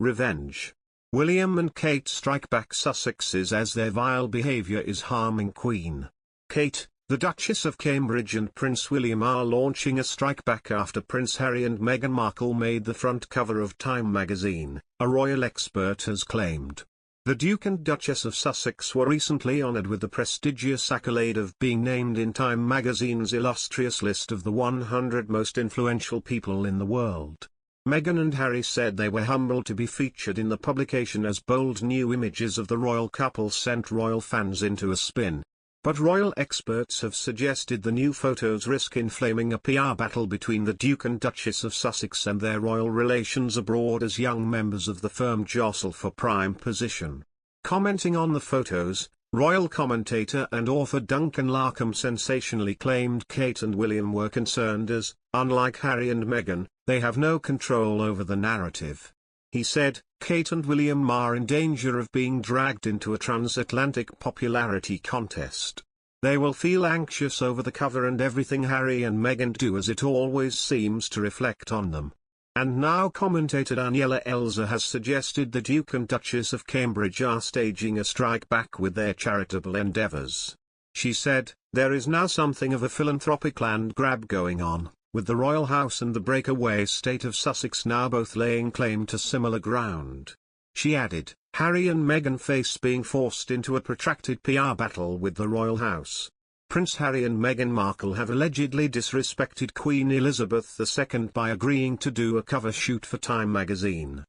revenge. William and Kate strike back Sussexes as their vile behavior is harming Queen Kate, the Duchess of Cambridge and Prince William are launching a strike back after Prince Harry and Meghan Markle made the front cover of Time magazine, a royal expert has claimed. The Duke and Duchess of Sussex were recently honoured with the prestigious accolade of being named in Time magazine's illustrious list of the 100 most influential people in the world. Meghan and Harry said they were humbled to be featured in the publication as bold new images of the royal couple sent royal fans into a spin. But royal experts have suggested the new photos risk inflaming a PR battle between the Duke and Duchess of Sussex and their royal relations abroad as young members of the firm jostle for prime position. Commenting on the photos, royal commentator and author Duncan Larkham sensationally claimed Kate and William were concerned as, unlike Harry and Meghan, they have no control over the narrative. He said, Kate and William are in danger of being dragged into a transatlantic popularity contest. They will feel anxious over the cover and everything Harry and Meghan do as it always seems to reflect on them. And now commentator Daniela Elza has suggested the Duke and Duchess of Cambridge are staging a strike back with their charitable endeavours. She said, there is now something of a philanthropic land grab going on, with the royal house and the breakaway state of Sussex now both laying claim to similar ground. She added, Harry and Meghan face being forced into a protracted PR battle with the royal house. Prince Harry and Meghan Markle have allegedly disrespected Queen Elizabeth II by agreeing to do a cover shoot for Time magazine.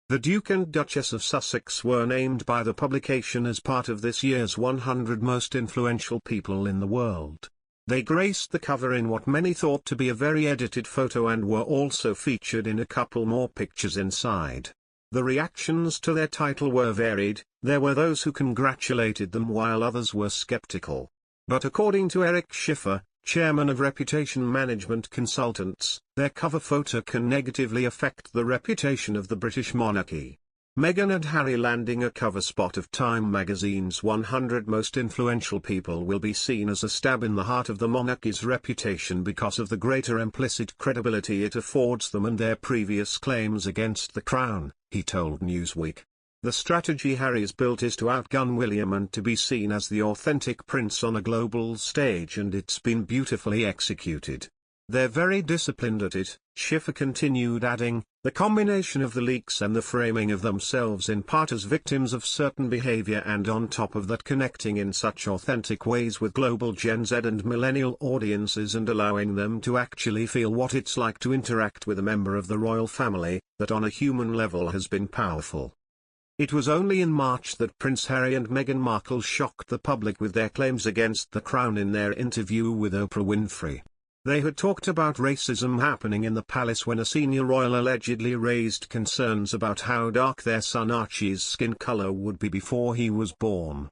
The Duke and Duchess of Sussex were named by the publication as part of this year's 100 most influential people in the world. They graced the cover in what many thought to be a very edited photo and were also featured in a couple more pictures inside. The reactions to their title were varied. There were those who congratulated them while others were skeptical. But according to Eric Schiffer, chairman of Reputation Management Consultants, their cover photo can negatively affect the reputation of the British monarchy. Meghan and Harry landing a cover spot of Time magazine's 100 most influential people will be seen as a stab in the heart of the monarchy's reputation because of the greater implicit credibility it affords them and their previous claims against the crown, he told Newsweek. The strategy Harry's built is to outgun William and to be seen as the authentic prince on a global stage, and it's been beautifully executed. They're very disciplined at it, Schiffer continued, adding, the combination of the leaks and the framing of themselves in part as victims of certain behavior and on top of that connecting in such authentic ways with global Gen Z and millennial audiences and allowing them to actually feel what it's like to interact with a member of the royal family, that on a human level has been powerful. It was only in March that Prince Harry and Meghan Markle shocked the public with their claims against the crown in their interview with Oprah Winfrey. They had talked about racism happening in the palace when a senior royal allegedly raised concerns about how dark their son Archie's skin color would be before he was born.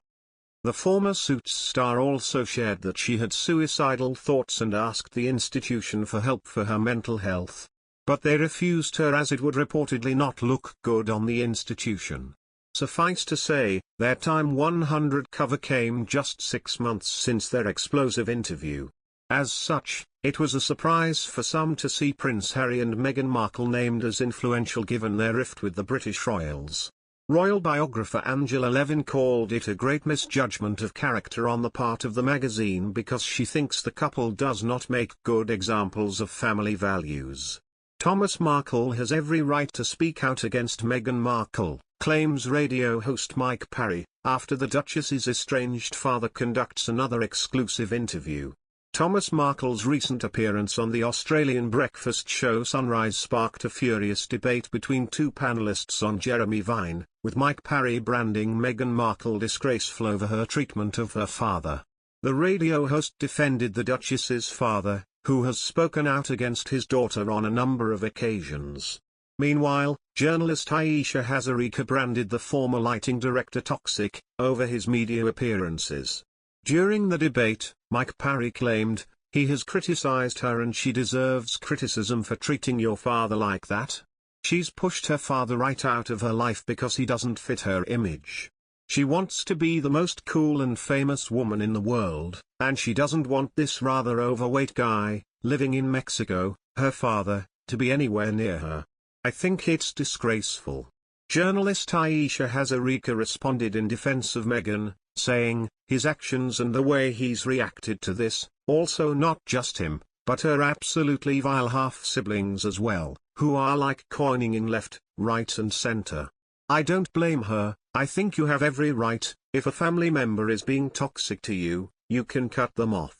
The former Suits star also shared that she had suicidal thoughts and asked the institution for help for her mental health. But they refused her as it would reportedly not look good on the institution. Suffice to say, their Time 100 cover came just 6 months since their explosive interview. As such, it was a surprise for some to see Prince Harry and Meghan Markle named as influential given their rift with the British royals. Royal biographer Angela Levin called it a great misjudgment of character on the part of the magazine because she thinks the couple does not make good examples of family values. Thomas Markle has every right to speak out against Meghan Markle, claims radio host Mike Parry, after the Duchess's estranged father conducts another exclusive interview. Thomas Markle's recent appearance on the Australian breakfast show Sunrise sparked a furious debate between two panellists on Jeremy Vine, with Mike Parry branding Meghan Markle disgraceful over her treatment of her father. The radio host defended the Duchess's father, who has spoken out against his daughter on a number of occasions. Meanwhile, journalist Aisha Hazarika branded the former lighting director toxic, over his media appearances. During the debate, Mike Parry claimed, he has criticized her and she deserves criticism for treating your father like that. She's pushed her father right out of her life because he doesn't fit her image. She wants to be the most cool and famous woman in the world, and she doesn't want this rather overweight guy, living in Mexico, her father, to be anywhere near her. I think it's disgraceful. Journalist Aisha Hazarika responded in defense of Meghan, saying, "His actions and the way he's reacted to this, also not just him, but her absolutely vile half-siblings as well, who are like coining in left, right and center. I don't blame her. I think you have every right. If a family member is being toxic to you, you can cut them off."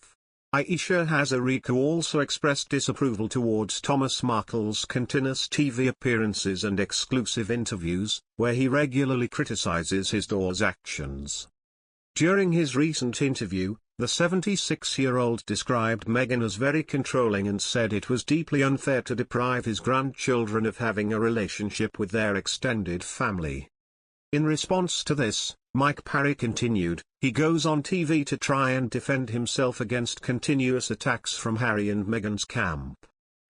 Aisha Hazarika also expressed disapproval towards Thomas Markle's continuous TV appearances and exclusive interviews, where he regularly criticizes his daughter's actions. During his recent interview, the 76-year-old described Meghan as very controlling and said it was deeply unfair to deprive his grandchildren of having a relationship with their extended family. In response to this, Mike Parry continued, "He goes on TV to try and defend himself against continuous attacks from Harry and Meghan's camp.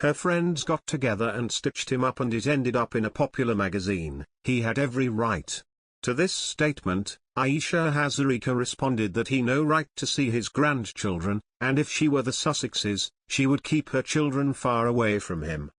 Her friends got together and stitched him up and it ended up in a popular magazine. He had every right." To this statement, Aisha Hazarika responded that he no right to see his grandchildren, and if she were the Sussexes, she would keep her children far away from him.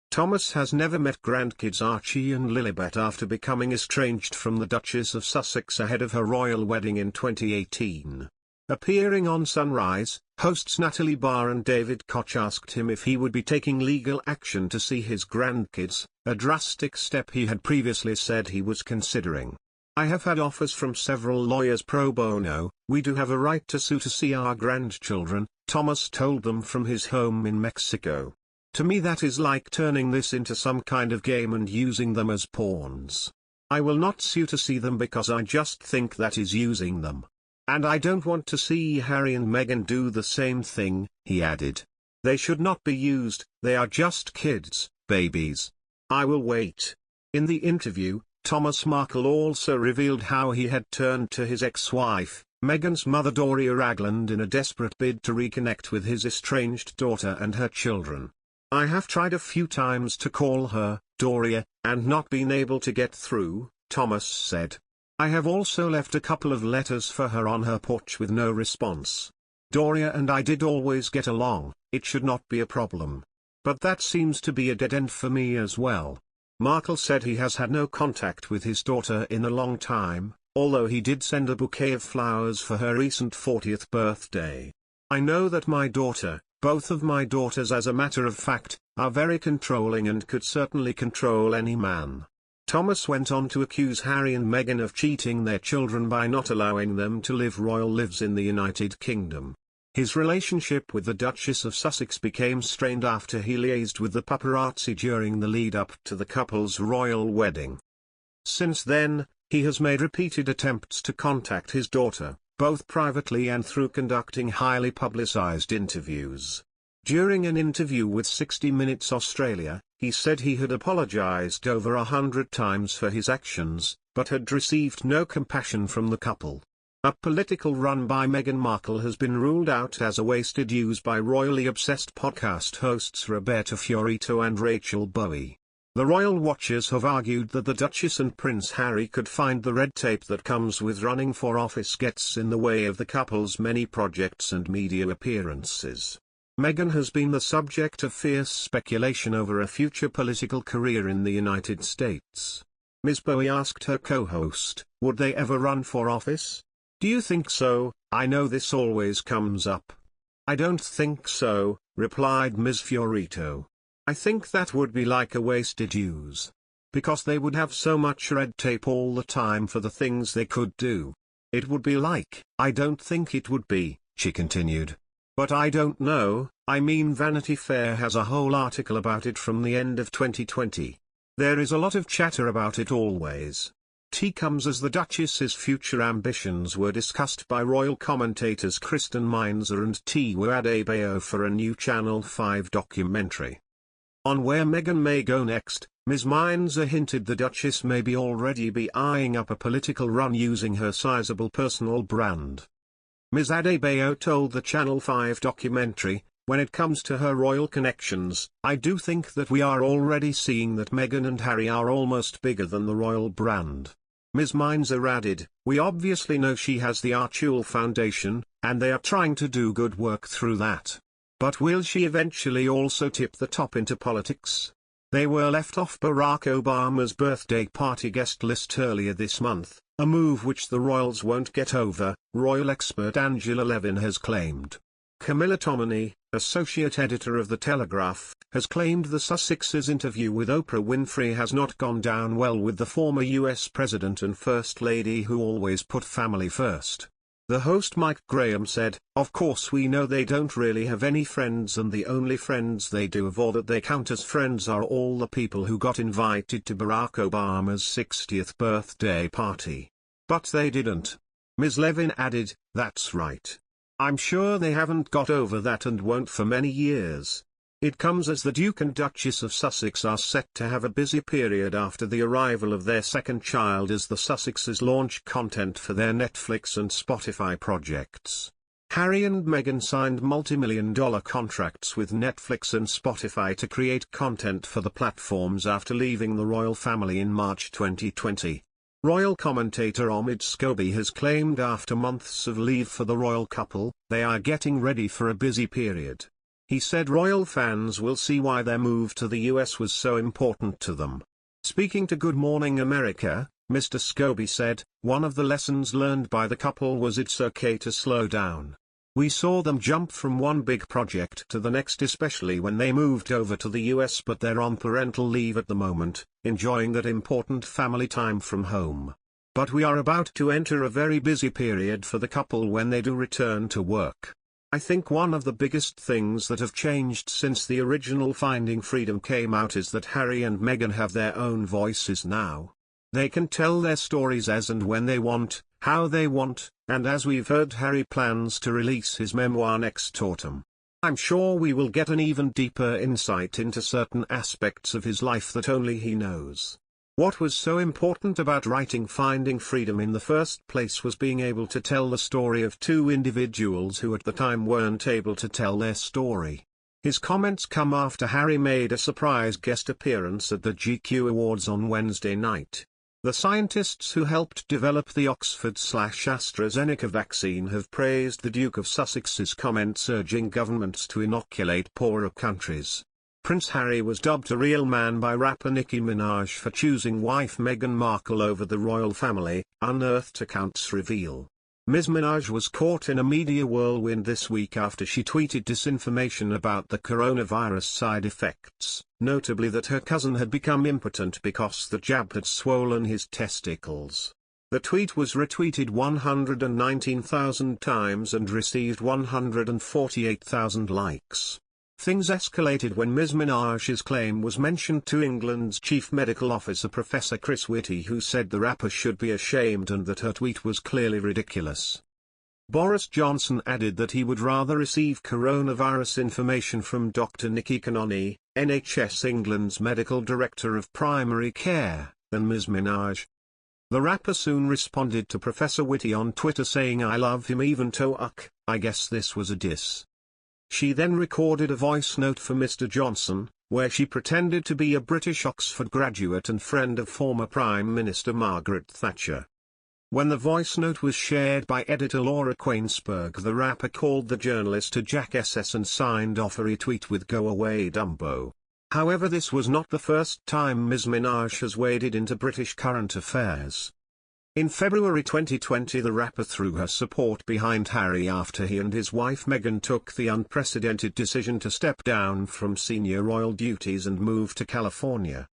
Thomas has never met grandkids Archie and Lilibet after becoming estranged from the Duchess of Sussex ahead of her royal wedding in 2018. Appearing on Sunrise, hosts Natalie Barr and David Koch asked him if he would be taking legal action to see his grandkids, a drastic step he had previously said he was considering. "I have had offers from several lawyers pro bono. We do have a right to sue to see our grandchildren," Thomas told them from his home in Mexico. "To me that is like turning this into some kind of game and using them as pawns. I will not sue to see them because I just think that is using them. And I don't want to see Harry and Meghan do the same thing," he added. "They should not be used, they are just kids, babies. I will wait." In the interview, Thomas Markle also revealed how he had turned to his ex-wife, Meghan's mother Doria Ragland, in a desperate bid to reconnect with his estranged daughter and her children. "I have tried a few times to call her, Doria, and not been able to get through," Thomas said. "I have also left a couple of letters for her on her porch with no response. Doria and I did always get along, it should not be a problem. But that seems to be a dead end for me as well." Markle said he has had no contact with his daughter in a long time, although he did send a bouquet of flowers for her recent 40th birthday. "I know that my daughter, both of my daughters as a matter of fact, are very controlling and could certainly control any man." Thomas went on to accuse Harry and Meghan of cheating their children by not allowing them to live royal lives in the United Kingdom. His relationship with the Duchess of Sussex became strained after he liaised with the paparazzi during the lead-up to the couple's royal wedding. Since then, he has made repeated attempts to contact his daughter, both privately and through conducting highly publicized interviews. During an interview with 60 Minutes Australia, he said he had apologized over 100 times for his actions, but had received no compassion from the couple. A political run by Meghan Markle has been ruled out as a wasted use by royally obsessed podcast hosts Roberta Fiorito and Rachel Bowie. The royal watchers have argued that the Duchess and Prince Harry could find the red tape that comes with running for office gets in the way of the couple's many projects and media appearances. Meghan has been the subject of fierce speculation over a future political career in the United States. Ms. Bowie asked her co-host, would they ever run for office? "Do you think so? I know this always comes up." "I don't think so," replied Ms. Fiorito. "I think that would be like a wasted use. Because they would have so much red tape all the time for the things they could do. It would be like." "I don't think it would be," she continued. "But I don't know, I mean Vanity Fair has a whole article about it from the end of 2020. There is a lot of chatter about it always." Tea comes as the Duchess's future ambitions were discussed by royal commentators Kristen Meinzer and Tiwa Adebayo for a new Channel 5 documentary. On where Meghan may go next, Ms. Meinzer hinted the Duchess may be already be eyeing up a political run using her sizable personal brand. Ms. Adebayo told the Channel 5 documentary, "When it comes to her royal connections, I do think that we are already seeing that Meghan and Harry are almost bigger than the royal brand." Ms. Meinzer added, "We obviously know she has the Archewell Foundation, and they are trying to do good work through that. But will she eventually also tip the top into politics? They were left off Barack Obama's birthday party guest list earlier this month, a move which the royals won't get over, royal expert Angela Levin has claimed. Camilla Tominey, associate editor of The Telegraph, has claimed the Sussexes' interview with Oprah Winfrey has not gone down well with the former U.S. President and First Lady who always put family first. The host Mike Graham said, "Of course we know they don't really have any friends and the only friends they do have or that they count as friends are all the people who got invited to Barack Obama's 60th birthday party. But they didn't." Ms. Levin added, "That's right. I'm sure they haven't got over that and won't for many years." It comes as the Duke and Duchess of Sussex are set to have a busy period after the arrival of their second child as the Sussexes launch content for their Netflix and Spotify projects. Harry and Meghan signed multi-million-dollar contracts with Netflix and Spotify to create content for the platforms after leaving the royal family in March 2020. Royal commentator Omid Scobie has claimed after months of leave for the royal couple, they are getting ready for a busy period. He said royal fans will see why their move to the US was so important to them. Speaking to Good Morning America, Mr. Scobie said, "One of the lessons learned by the couple was it's okay to slow down. We saw them jump from one big project to the next, especially when they moved over to the US, but they're on parental leave at the moment, enjoying that important family time from home. But we are about to enter a very busy period for the couple when they do return to work. I think one of the biggest things that have changed since the original Finding Freedom came out is that Harry and Meghan have their own voices now. They can tell their stories as and when they want, how they want, and as we've heard, Harry plans to release his memoir next autumn. I'm sure we will get an even deeper insight into certain aspects of his life that only he knows. What was so important about writing Finding Freedom in the first place was being able to tell the story of two individuals who at the time weren't able to tell their story." His comments come after Harry made a surprise guest appearance at the GQ Awards on Wednesday night. The scientists who helped develop the Oxford/AstraZeneca vaccine have praised the Duke of Sussex's comments urging governments to inoculate poorer countries. Prince Harry was dubbed a real man by rapper Nicki Minaj for choosing wife Meghan Markle over the royal family, unearthed accounts reveal. Ms. Minaj was caught in a media whirlwind this week after she tweeted disinformation about the coronavirus side effects, notably that her cousin had become impotent because the jab had swollen his testicles. The tweet was retweeted 119,000 times and received 148,000 likes. Things escalated when Ms. Minaj's claim was mentioned to England's Chief Medical Officer Professor Chris Whitty, who said the rapper should be ashamed and that her tweet was clearly ridiculous. Boris Johnson added that he would rather receive coronavirus information from Dr. Nikki Cannoni, NHS England's Medical Director of Primary Care, than Ms. Minaj. The rapper soon responded to Professor Whitty on Twitter saying, "I love him even though I guess this was a diss." She then recorded a voice note for Mr. Johnson, where she pretended to be a British Oxford graduate and friend of former Prime Minister Margaret Thatcher. When the voice note was shared by editor Laura Quainsberg, the rapper called the journalist a jackass and signed off a retweet with "Go Away Dumbo." However, this was not the first time Ms. Minaj has waded into British current affairs. In February 2020, the rapper threw her support behind Harry after he and his wife Meghan took the unprecedented decision to step down from senior royal duties and move to California.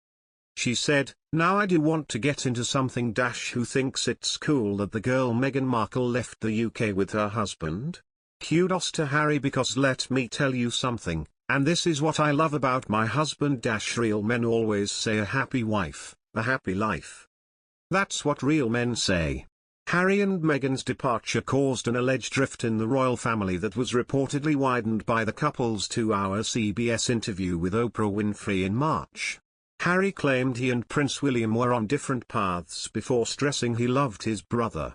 She said, "Now I do want to get into something who thinks it's cool that the girl Meghan Markle left the UK with her husband? Kudos to Harry, because let me tell you something, and this is what I love about my husband real men always say a happy wife, a happy life. That's what real men say." Harry and Meghan's departure caused an alleged rift in the royal family that was reportedly widened by the couple's 2-hour CBS interview with Oprah Winfrey in March. Harry claimed he and Prince William were on different paths before stressing he loved his brother.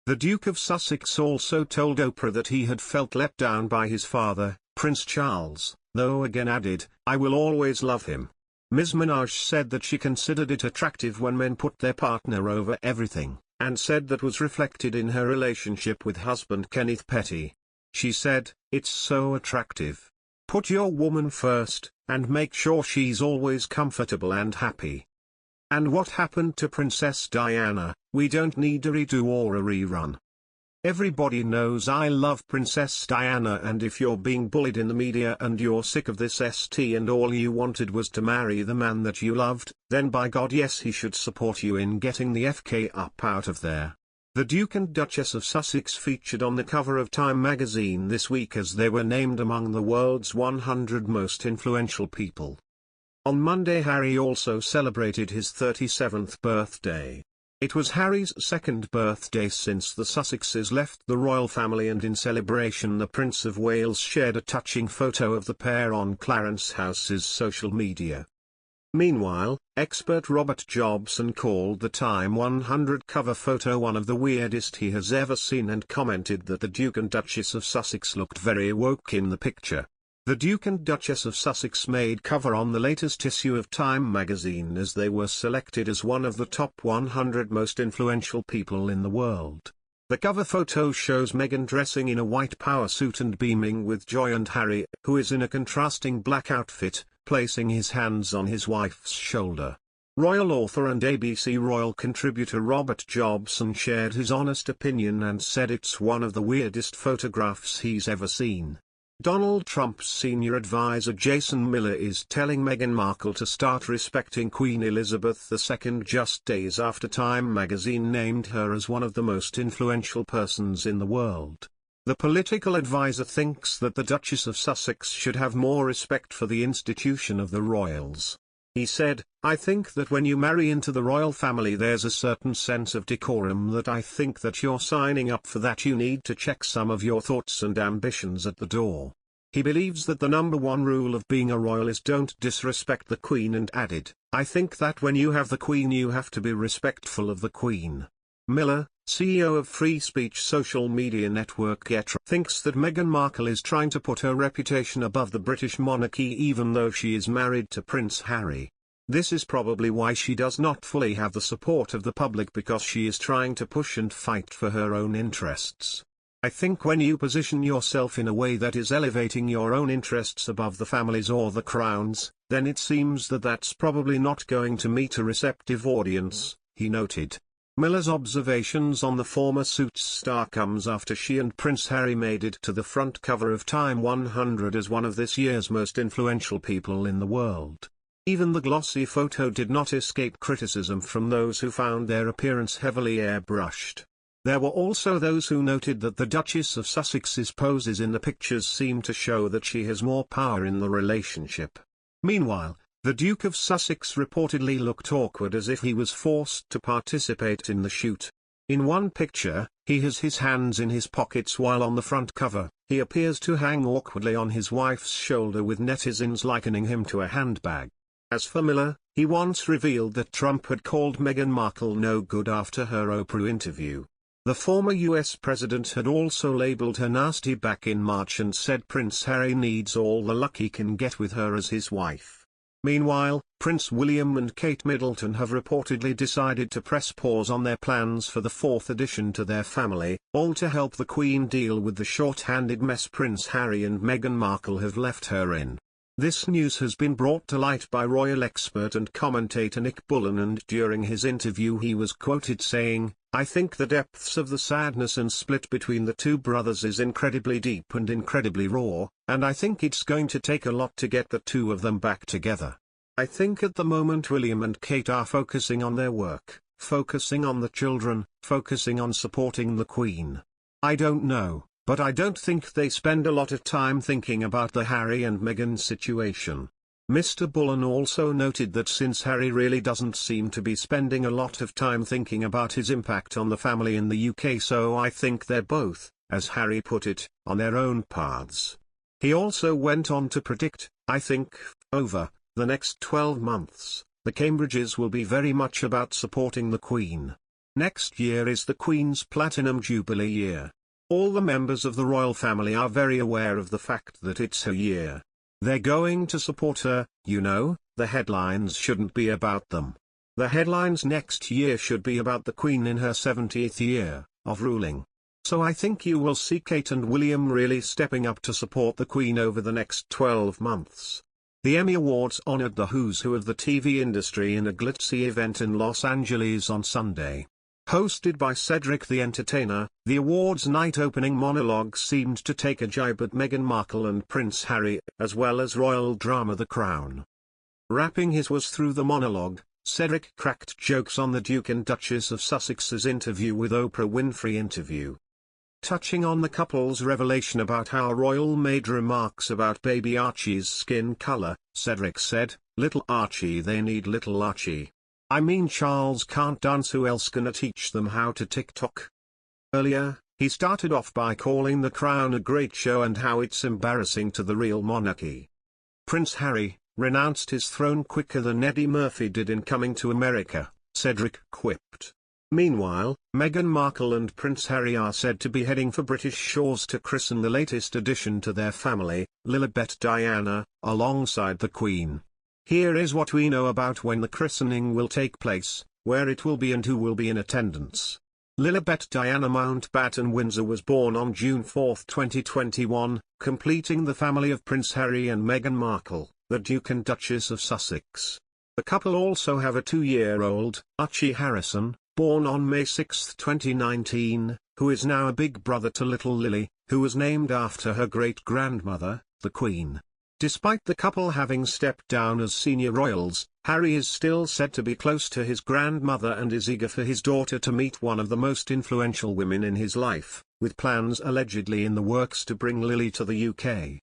The Duke of Sussex also told Oprah that he had felt let down by his father, Prince Charles, though again added, "I will always love him." Ms. Minaj said that she considered it attractive when men put their partner over everything, and said that was reflected in her relationship with husband Kenneth Petty. She said, "It's so attractive. Put your woman first, and make sure she's always comfortable and happy. And what happened to Princess Diana? We don't need a redo or a rerun. Everybody knows I love Princess Diana, and if you're being bullied in the media and you're sick of this ST and all you wanted was to marry the man that you loved, then by God yes, he should support you in getting the FK up out of there. The Duke and Duchess of Sussex featured on the cover of Time magazine this week as they were named among the world's 100 most influential people. On Monday, Harry also celebrated his 37th birthday. It was Harry's second birthday since the Sussexes left the royal family, and in celebration the Prince of Wales shared a touching photo of the pair on Clarence House's social media. Meanwhile, expert Robert Jobson called the Time 100 cover photo one of the weirdest he has ever seen and commented that the Duke and Duchess of Sussex looked very woke in the picture. The Duke and Duchess of Sussex made cover on the latest issue of Time magazine as they were selected as one of the top 100 most influential people in the world. The cover photo shows Meghan dressing in a white power suit and beaming with joy, and Harry, who is in a contrasting black outfit, placing his hands on his wife's shoulder. Royal author and ABC Royal contributor Robert Jobson shared his honest opinion and said it's one of the weirdest photographs he's ever seen. Donald Trump's senior advisor Jason Miller is telling Meghan Markle to start respecting Queen Elizabeth II just days after Time magazine named her as one of the most influential persons in the world. The political advisor thinks that the Duchess of Sussex should have more respect for the institution of the royals. He said, "I think that when you marry into the royal family there's a certain sense of decorum that I think that you're signing up for, that you need to check some of your thoughts and ambitions at the door." He believes that the number one rule of being a royal is don't disrespect the Queen, and added, "I think that when you have the Queen you have to be respectful of the Queen." Miller, CEO of free speech social media network Getra, thinks that Meghan Markle is trying to put her reputation above the British monarchy even though she is married to Prince Harry. This is probably why she does not fully have the support of the public, because she is trying to push and fight for her own interests. I think when you position yourself in a way that is elevating your own interests above the family's or the crown's, then it seems that that's probably not going to meet a receptive audience, he noted. Miller's observations on the former Suits star comes after she and Prince Harry made it to the front cover of Time 100 as one of this year's most influential people in the world. Even the glossy photo did not escape criticism from those who found their appearance heavily airbrushed. There were also those who noted that the Duchess of Sussex's poses in the pictures seem to show that she has more power in the relationship. Meanwhile, the Duke of Sussex reportedly looked awkward, as if he was forced to participate in the shoot. In one picture, he has his hands in his pockets, while on the front cover, he appears to hang awkwardly on his wife's shoulder, with netizens likening him to a handbag. As for Miller, he once revealed that Trump had called Meghan Markle no good after her Oprah interview. The former US president had also labeled her nasty back in March and said Prince Harry needs all the luck he can get with her as his wife. Meanwhile, Prince William and Kate Middleton have reportedly decided to press pause on their plans for the fourth addition to their family, all to help the Queen deal with the short-handed mess Prince Harry and Meghan Markle have left her in. This news has been brought to light by royal expert and commentator Nick Bullen, and during his interview he was quoted saying, "I think the depths of the sadness and split between the two brothers is incredibly deep and incredibly raw, and I think it's going to take a lot to get the two of them back together. I think at the moment William and Kate are focusing on their work, focusing on the children, focusing on supporting the Queen. I don't know, but I don't think they spend a lot of time thinking about the Harry and Meghan situation." Mr. Bullen also noted that since Harry really doesn't seem to be spending a lot of time thinking about his impact on the family in the UK, so I think they're both, as Harry put it, on their own paths. He also went on to predict, "I think, over the next 12 months, the Cambridges will be very much about supporting the Queen. Next year is the Queen's Platinum Jubilee year. All the members of the royal family are very aware of the fact that it's her year. They're going to support her, you know. The headlines shouldn't be about them. The headlines next year should be about the Queen in her 70th year of ruling. So I think you will see Kate and William really stepping up to support the Queen over the next 12 months. The Emmy Awards honored the who's who of the TV industry in a glitzy event in Los Angeles on Sunday. Hosted by Cedric the Entertainer, the awards night opening monologue seemed to take a jibe at Meghan Markle and Prince Harry, as well as royal drama The Crown. Wrapping his was through the monologue, Cedric cracked jokes on the Duke and Duchess of Sussex's interview with Oprah Winfrey interview. Touching on the couple's revelation about how royal made remarks about baby Archie's skin color, Cedric said, "Little Archie, they need little Archie. I mean, Charles can't dance, who else gonna teach them how to TikTok?" Earlier, he started off by calling The Crown a great show and how it's embarrassing to the real monarchy. Prince Harry renounced his throne quicker than Eddie Murphy did in Coming to America, Cedric quipped. Meanwhile, Meghan Markle and Prince Harry are said to be heading for British shores to christen the latest addition to their family, Lilibet Diana, alongside the Queen. Here is what we know about when the christening will take place, where it will be and who will be in attendance. Lilibet Diana Mountbatten Windsor was born on June 4, 2021, completing the family of Prince Harry and Meghan Markle, the Duke and Duchess of Sussex. The couple also have a 2-year-old, Archie Harrison, born on May 6, 2019, who is now a big brother to little Lily, who was named after her great-grandmother, the Queen. Despite the couple having stepped down as senior royals, Harry is still said to be close to his grandmother and is eager for his daughter to meet one of the most influential women in his life, with plans allegedly in the works to bring Lily to the UK.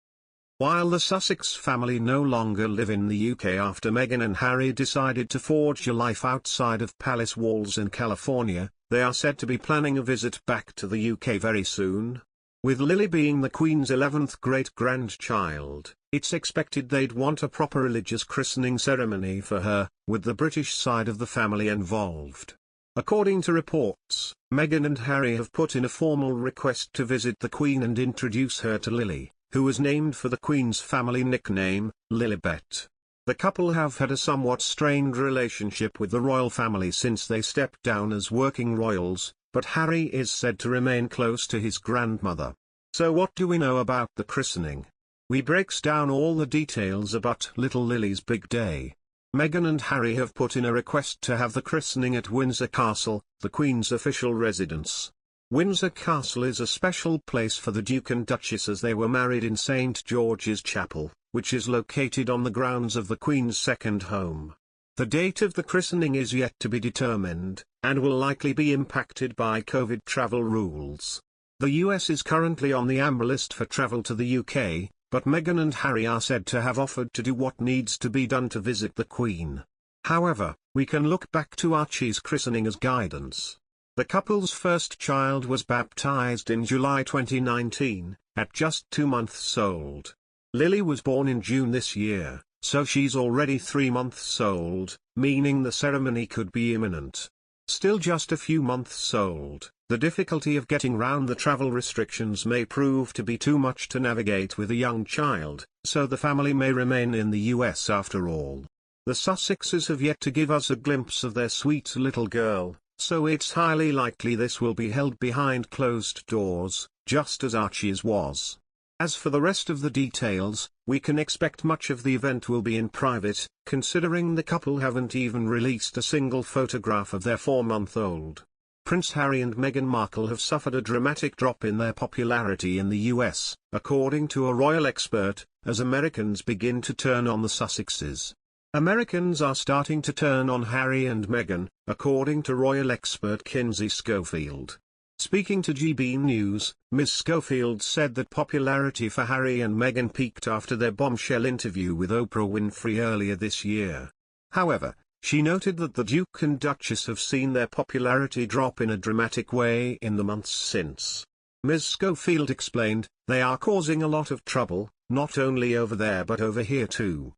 While the Sussex family no longer live in the UK after Meghan and Harry decided to forge a life outside of palace walls in California, they are said to be planning a visit back to the UK very soon. With Lily being the Queen's 11th great-grandchild, it's expected they'd want a proper religious christening ceremony for her, with the British side of the family involved. According to reports, Meghan and Harry have put in a formal request to visit the Queen and introduce her to Lily, who was named for the Queen's family nickname, Lilibet. The couple have had a somewhat strained relationship with the royal family since they stepped down as working royals, but Harry is said to remain close to his grandmother. So what do we know about the christening? We breaks down all the details about little Lily's big day. Meghan and Harry have put in a request to have the christening at Windsor Castle, the Queen's official residence. Windsor Castle is a special place for the Duke and Duchess as they were married in St. George's Chapel, which is located on the grounds of the Queen's second home. The date of the christening is yet to be determined, and will likely be impacted by COVID travel rules. The US is currently on the amber list for travel to the UK, but Meghan and Harry are said to have offered to do what needs to be done to visit the Queen. However, we can look back to Archie's christening as guidance. The couple's first child was baptized in July 2019, at just 2 months old. Lily was born in June this year, so she's already 3 months old, meaning the ceremony could be imminent. Still just a few months old, the difficulty of getting round the travel restrictions may prove to be too much to navigate with a young child, so the family may remain in the US after all. The Sussexes have yet to give us a glimpse of their sweet little girl, so it's highly likely this will be held behind closed doors, just as Archie's was. As for the rest of the details, we can expect much of the event will be in private, considering the couple haven't even released a single photograph of their 4-month-old. Prince Harry and Meghan Markle have suffered a dramatic drop in their popularity in the US, according to a royal expert, as Americans begin to turn on the Sussexes. Americans are starting to turn on Harry and Meghan, according to royal expert Kinsey Schofield. Speaking to GB News, Ms. Schofield said that popularity for Harry and Meghan peaked after their bombshell interview with Oprah Winfrey earlier this year. However, she noted that the Duke and Duchess have seen their popularity drop in a dramatic way in the months since. Ms. Schofield explained, "They are causing a lot of trouble, not only over there but over here too."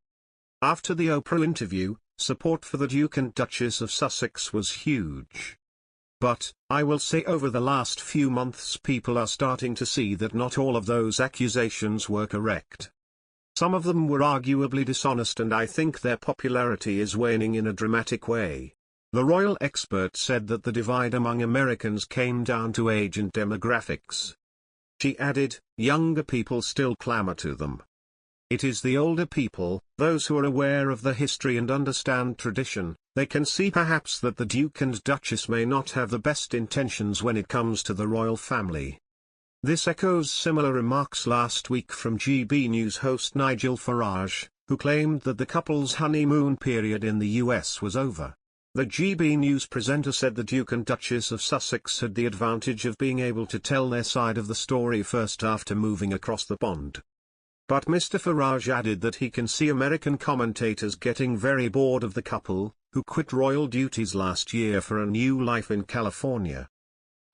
After the Oprah interview, support for the Duke and Duchess of Sussex was huge. But, I will say over the last few months people are starting to see that not all of those accusations were correct. Some of them were arguably dishonest, and I think their popularity is waning in a dramatic way. The royal expert said that the divide among Americans came down to age and demographics. She added, "Younger people still clamor to them. It is the older people, those who are aware of the history and understand tradition. They can see perhaps that the Duke and Duchess may not have the best intentions when it comes to the royal family. This echoes similar remarks last week from GB News host Nigel Farage, who claimed that the couple's honeymoon period in the US was over. The GB News presenter said the Duke and Duchess of Sussex had the advantage of being able to tell their side of the story first after moving across the pond. But Mr. Farage added that he can see American commentators getting very bored of the couple, who quit royal duties last year for a new life in California.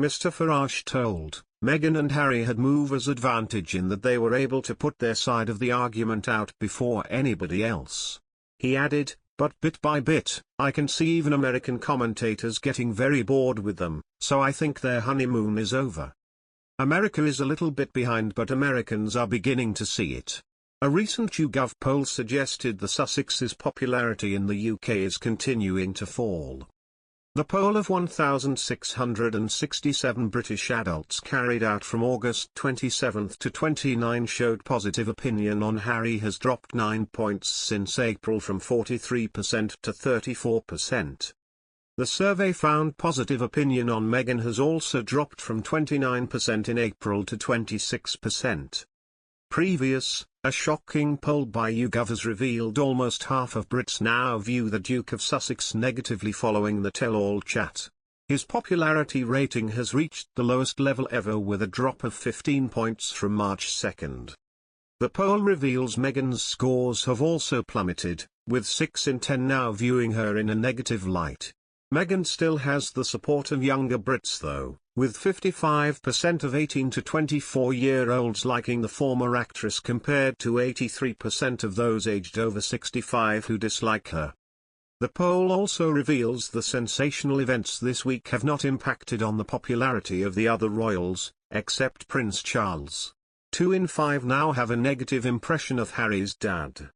Mr. Farage told, Meghan and Harry had movers advantage in that they were able to put their side of the argument out before anybody else. He added, but bit by bit, I can see even American commentators getting very bored with them, so I think their honeymoon is over. America is a little bit behind, but Americans are beginning to see it. A recent YouGov poll suggested the Sussexes' popularity in the UK is continuing to fall. The poll of 1,667 British adults carried out from August 27 to 29 showed positive opinion on Harry has dropped 9 points since April from 43% to 34%. The survey found positive opinion on Meghan has also dropped from 29% in April to 26%. A shocking poll by YouGov has revealed almost half of Brits now view the Duke of Sussex negatively following the tell-all chat. His popularity rating has reached the lowest level ever with a drop of 15 points from March 2. The poll reveals Meghan's scores have also plummeted, with 6 in 10 now viewing her in a negative light. Meghan still has the support of younger Brits though, with 55% of 18 to 24-year-olds liking the former actress compared to 83% of those aged over 65 who dislike her. The poll also reveals the sensational events this week have not impacted on the popularity of the other royals, except Prince Charles. 2 in 5 now have a negative impression of Harry's dad.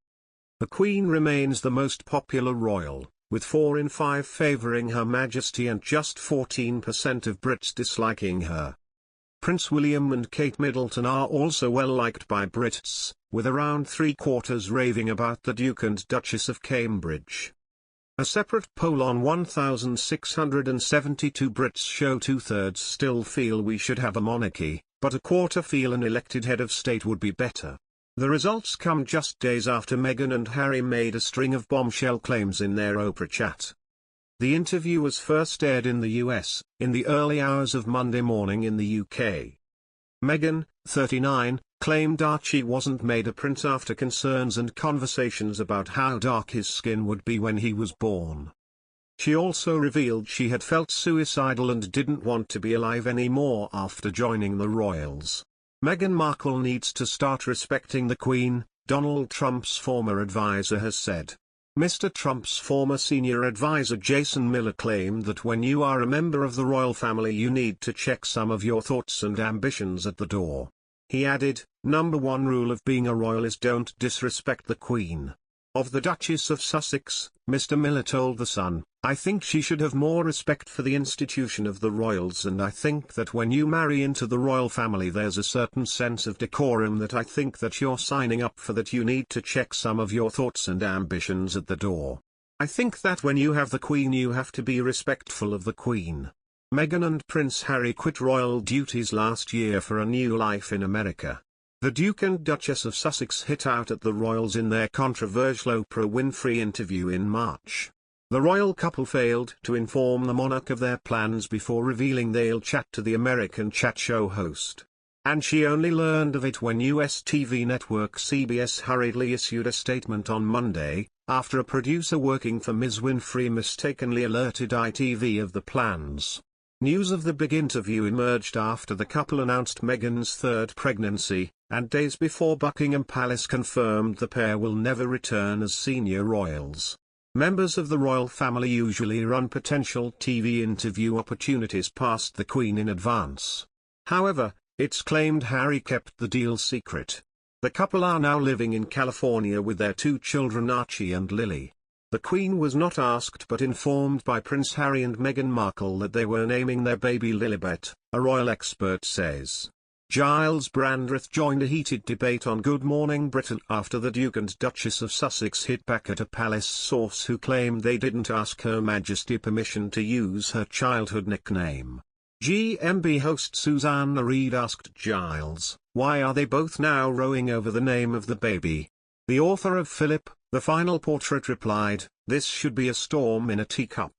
The Queen remains the most popular royal, with 4 in 5 favouring Her Majesty and just 14% of Brits disliking her. Prince William and Kate Middleton are also well liked by Brits, with around 3/4 raving about the Duke and Duchess of Cambridge. A separate poll on 1,672 Brits show 2/3 still feel we should have a monarchy, but 1/4 feel an elected head of state would be better. The results come just days after Meghan and Harry made a string of bombshell claims in their Oprah chat. The interview was first aired in the US, in the early hours of Monday morning in the UK. Meghan, 39, claimed Archie wasn't made a prince after concerns and conversations about how dark his skin would be when he was born. She also revealed she had felt suicidal and didn't want to be alive anymore after joining the royals. Meghan Markle needs to start respecting the Queen, Donald Trump's former advisor has said. Mr. Trump's former senior advisor Jason Miller claimed that when you are a member of the royal family you need to check some of your thoughts and ambitions at the door. He added, "Number one rule of being a royal is don't disrespect the Queen." Of the Duchess of Sussex, Mr. Miller told The Sun, "I think she should have more respect for the institution of the royals, and I think that when you marry into the royal family there's a certain sense of decorum that I think that you're signing up for, that you need to check some of your thoughts and ambitions at the door. I think that when you have the Queen you have to be respectful of the Queen." Meghan and Prince Harry quit royal duties last year for a new life in America. The Duke and Duchess of Sussex hit out at the royals in their controversial Oprah Winfrey interview in March. The royal couple failed to inform the monarch of their plans before revealing they'll chat to the American chat show host. And she only learned of it when US TV network CBS hurriedly issued a statement on Monday, after a producer working for Ms. Winfrey mistakenly alerted ITV of the plans. News of the big interview emerged after the couple announced Meghan's third pregnancy, and days before Buckingham Palace confirmed the pair will never return as senior royals. Members of the royal family usually run potential TV interview opportunities past the Queen in advance. However, it's claimed Harry kept the deal secret. The couple are now living in California with their 2 children Archie and Lily. The Queen was not asked but informed by Prince Harry and Meghan Markle that they were naming their baby Lilibet, a royal expert says. Giles Brandreth joined a heated debate on Good Morning Britain after the Duke and Duchess of Sussex hit back at a palace source who claimed they didn't ask Her Majesty permission to use her childhood nickname. GMB host Susanna Reid asked Giles, why are they both now rowing over the name of the baby? The author of Philip, the Final Portrait replied, this should be a storm in a teacup.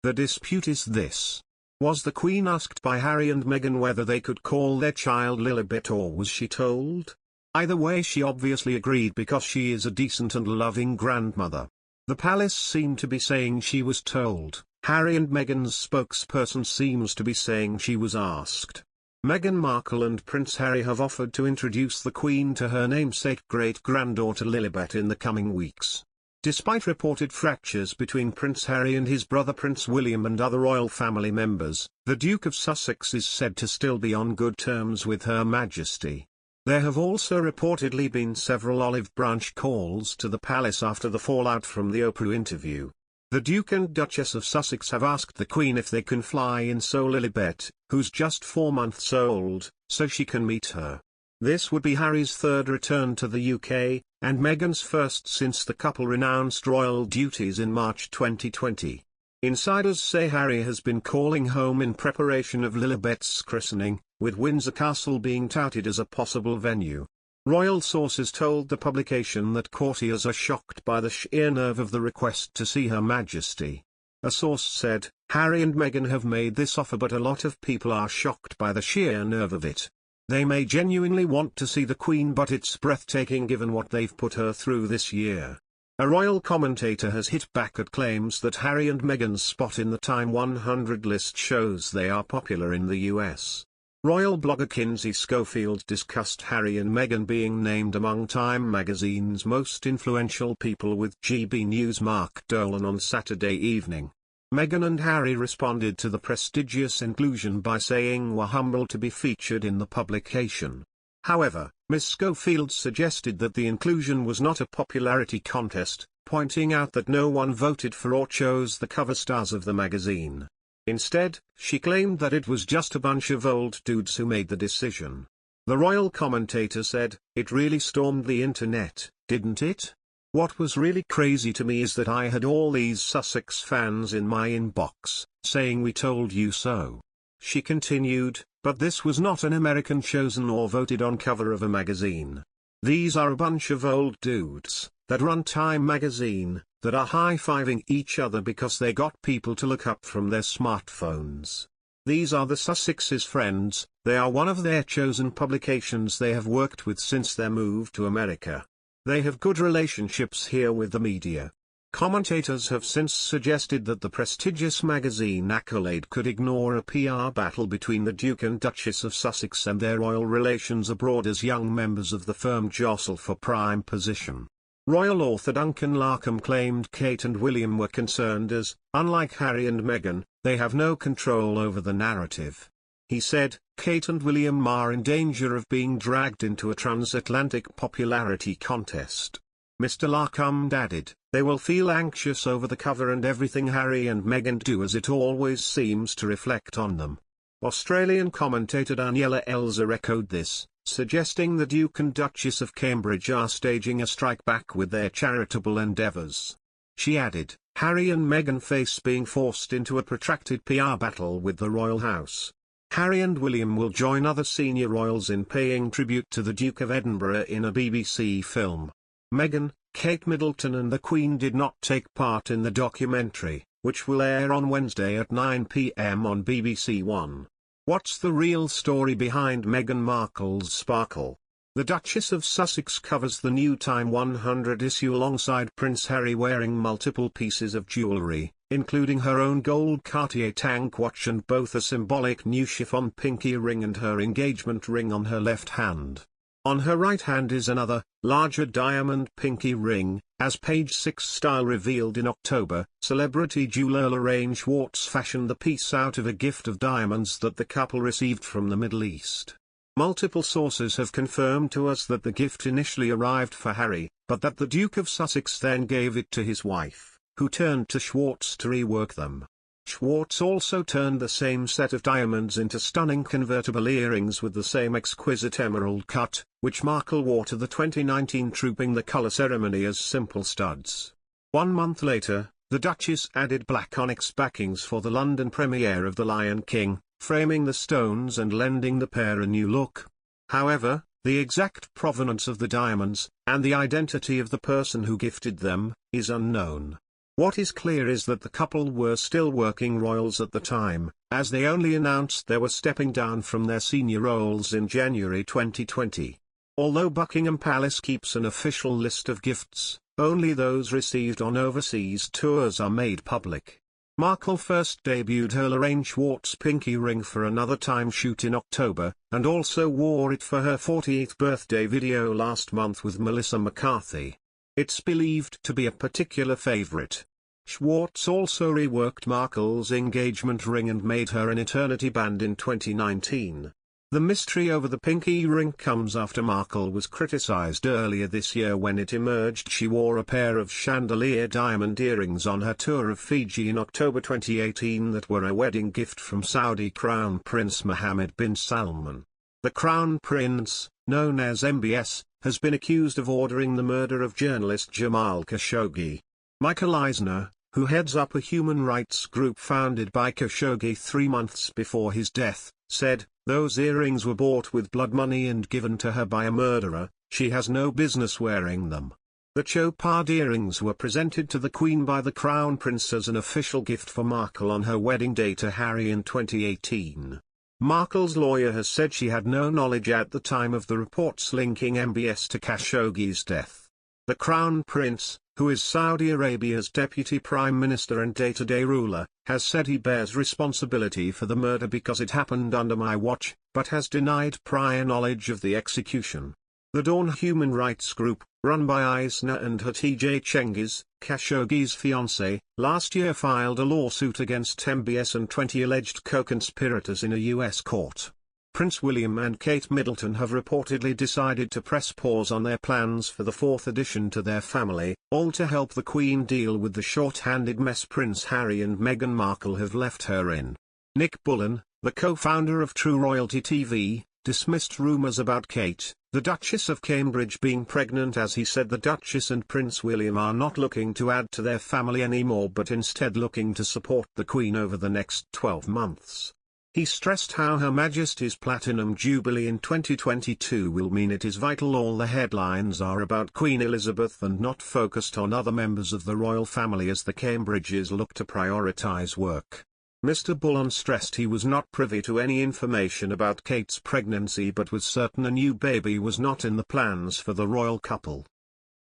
The dispute is this. Was the Queen asked by Harry and Meghan whether they could call their child Lilibet, or was she told? Either way, she obviously agreed because she is a decent and loving grandmother. The palace seemed to be saying she was told. Harry and Meghan's spokesperson seems to be saying she was asked. Meghan Markle and Prince Harry have offered to introduce the Queen to her namesake great-granddaughter Lilibet in the coming weeks. Despite reported fractures between Prince Harry and his brother Prince William and other royal family members, the Duke of Sussex is said to still be on good terms with Her Majesty. There have also reportedly been several olive branch calls to the palace after the fallout from the Oprah interview. The Duke and Duchess of Sussex have asked the Queen if they can fly in so Lilibet, who's just 4 months old, so she can meet her. This would be Harry's third return to the UK, and Meghan's first since the couple renounced royal duties in March 2020. Insiders say Harry has been calling home in preparation of Lilibet's christening, with Windsor Castle being touted as a possible venue. Royal sources told the publication that courtiers are shocked by the sheer nerve of the request to see Her Majesty. A source said, Harry and Meghan have made this offer, but a lot of people are shocked by the sheer nerve of it. They may genuinely want to see the Queen, but it's breathtaking given what they've put her through this year. A royal commentator has hit back at claims that Harry and Meghan's spot in the Time 100 list shows they are popular in the US. Royal blogger Kinsey Schofield discussed Harry and Meghan being named among Time magazine's most influential people with GB News' Mark Dolan on Saturday evening. Meghan and Harry responded to the prestigious inclusion by saying we're humbled to be featured in the publication. However, Ms. Schofield suggested that the inclusion was not a popularity contest, pointing out that no one voted for or chose the cover stars of the magazine. Instead, she claimed that it was just a bunch of old dudes who made the decision. The royal commentator said, "It really stormed the internet, didn't it? What was really crazy to me is that I had all these Sussex fans in my inbox, saying we told you so." She continued, "But this was not an American chosen or voted on cover of a magazine. These are a bunch of old dudes, that run Time magazine, that are high-fiving each other because they got people to look up from their smartphones. These are the Sussexes' friends, they are one of their chosen publications they have worked with since their move to America. They have good relationships here with the media." Commentators have since suggested that the prestigious magazine accolade could ignore a PR battle between the Duke and Duchess of Sussex and their royal relations abroad as young members of the firm jostle for prime position. Royal author Duncan Larkham claimed Kate and William were concerned as, unlike Harry and Meghan, they have no control over the narrative. He said, "Kate and William are in danger of being dragged into a transatlantic popularity contest." Mr. Larkham added, "They will feel anxious over the cover and everything Harry and Meghan do, as it always seems to reflect on them." Australian commentator Daniela Elzer echoed this, suggesting the Duke and Duchess of Cambridge are staging a strike back with their charitable endeavours. She added, "Harry and Meghan face being forced into a protracted PR battle with the royal house. Harry and William will join other senior royals in paying tribute to the Duke of Edinburgh in a BBC film. Meghan, Kate Middleton and the Queen did not take part in the documentary, which will air on Wednesday at 9 p.m. on BBC One. What's the real story behind Meghan Markle's sparkle? The Duchess of Sussex covers the new Time 100 issue alongside Prince Harry, wearing multiple pieces of jewellery, including her own gold Cartier tank watch and both a symbolic new chiffon pinky ring and her engagement ring on her left hand. On her right hand is another, larger diamond pinky ring, as Page Six Style revealed in October. Celebrity jeweler Lorraine Schwartz fashioned the piece out of a gift of diamonds that the couple received from the Middle East. Multiple sources have confirmed to us that the gift initially arrived for Harry, but that the Duke of Sussex then gave it to his wife, who turned to Schwartz to rework them. Schwartz also turned the same set of diamonds into stunning convertible earrings with the same exquisite emerald cut, which Markle wore to the 2019 Trooping the Colour ceremony as simple studs. 1 month later, the Duchess added black onyx backings for the London premiere of The Lion King, framing the stones and lending the pair a new look. However, the exact provenance of the diamonds, and the identity of the person who gifted them, is unknown. What is clear is that the couple were still working royals at the time, as they only announced they were stepping down from their senior roles in January 2020. Although Buckingham Palace keeps an official list of gifts, only those received on overseas tours are made public. Markle first debuted her Lorraine Schwartz pinky ring for Another Time shoot in October, and also wore it for her 48th birthday video last month with Melissa McCarthy. It's believed to be a particular favorite. Schwartz also reworked Markle's engagement ring and made her an eternity band in 2019. The mystery over the pinky ring comes after Markle was criticized earlier this year when it emerged she wore a pair of chandelier diamond earrings on her tour of Fiji in October 2018 that were a wedding gift from Saudi Crown Prince Mohammed bin Salman. The Crown Prince, known as MBS, has been accused of ordering the murder of journalist Jamal Khashoggi. Michael Eisner, who heads up a human rights group founded by Khashoggi 3 months before his death, said, "Those earrings were bought with blood money and given to her by a murderer. She has no business wearing them." The chopard earrings were presented to the Queen by the Crown Prince as an official gift for Markle on her wedding day to Harry in 2018. Markle's lawyer has said she had no knowledge at the time of the reports linking MBS to Khashoggi's death. The Crown Prince, who is Saudi Arabia's deputy prime minister and day-to-day ruler, has said he bears responsibility for the murder because it happened under my watch, but has denied prior knowledge of the execution. The Dawn human rights group, run by Eisner and Hatice Cengiz, Khashoggi's fiancée, last year filed a lawsuit against MBS and 20 alleged co-conspirators in a U.S. court. Prince William and Kate Middleton have reportedly decided to press pause on their plans for the 4th addition to their family, all to help the Queen deal with the short-handed mess Prince Harry and Meghan Markle have left her in. Nick Bullen, the co-founder of True Royalty TV, dismissed rumours about Kate, the Duchess of Cambridge, being pregnant, as he said the Duchess and Prince William are not looking to add to their family anymore but instead looking to support the Queen over the next 12 months. He stressed how Her Majesty's Platinum Jubilee in 2022 will mean it is vital all the headlines are about Queen Elizabeth and not focused on other members of the royal family as the Cambridges look to prioritise work. Mr. Bullen stressed he was not privy to any information about Kate's pregnancy but was certain a new baby was not in the plans for the royal couple.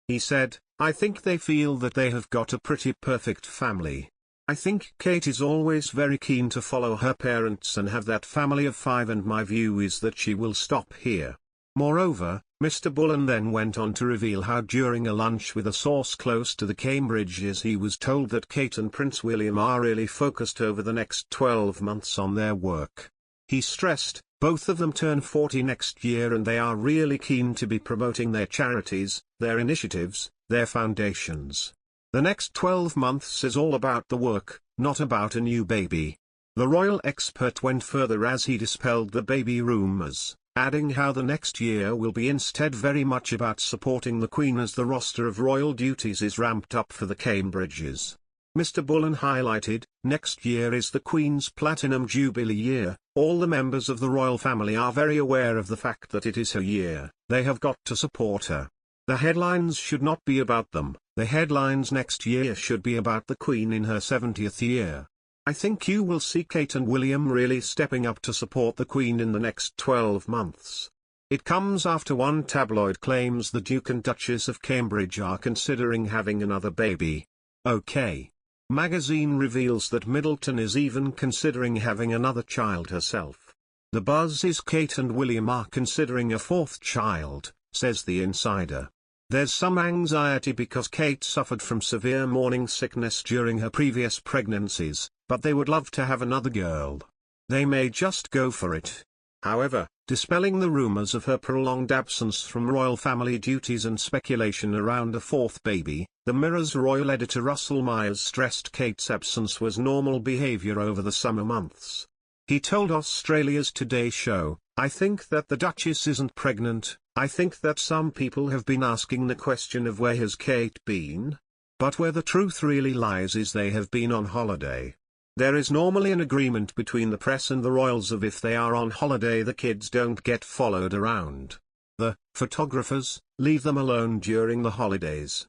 He said, "I think they feel that they have got a pretty perfect family. I think Kate is always very keen to follow her parents and have that family of 5, and my view is that she will stop here." Moreover, Mr. Bullen then went on to reveal how during a lunch with a source close to the Cambridges he was told that Kate and Prince William are really focused over the next 12 months on their work. He stressed, both of them turn 40 next year and they are really keen to be promoting their charities, their initiatives, their foundations. The next 12 months is all about the work, not about a new baby. The royal expert went further as he dispelled the baby rumours, adding how the next year will be instead very much about supporting the Queen as the roster of royal duties is ramped up for the Cambridges. Mr. Bullen highlighted, next year is the Queen's Platinum Jubilee year, all the members of the royal family are very aware of the fact that it is her year, they have got to support her. The headlines should not be about them, the headlines next year should be about the Queen in her 70th year. I think you will see Kate and William really stepping up to support the Queen in the next 12 months. It comes after one tabloid claims the Duke and Duchess of Cambridge are considering having another baby. OK. Magazine reveals that Middleton is even considering having another child herself. The buzz is Kate and William are considering a 4th child, says the insider. There's some anxiety because Kate suffered from severe morning sickness during her previous pregnancies, but they would love to have another girl. They may just go for it. However, dispelling the rumors of her prolonged absence from royal family duties and speculation around a fourth baby, the Mirror's royal editor Russell Myers stressed Kate's absence was normal behavior over the summer months. He told Australia's Today Show, "I think that the Duchess isn't pregnant. I think that some people have been asking the question of where has Kate been? But where the truth really lies is they have been on holiday. There is normally an agreement between the press and the royals of if they are on holiday the kids don't get followed around. The photographers leave them alone during the holidays."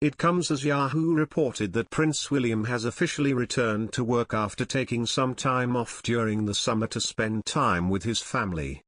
It comes as Yahoo reported that Prince William has officially returned to work after taking some time off during the summer to spend time with his family.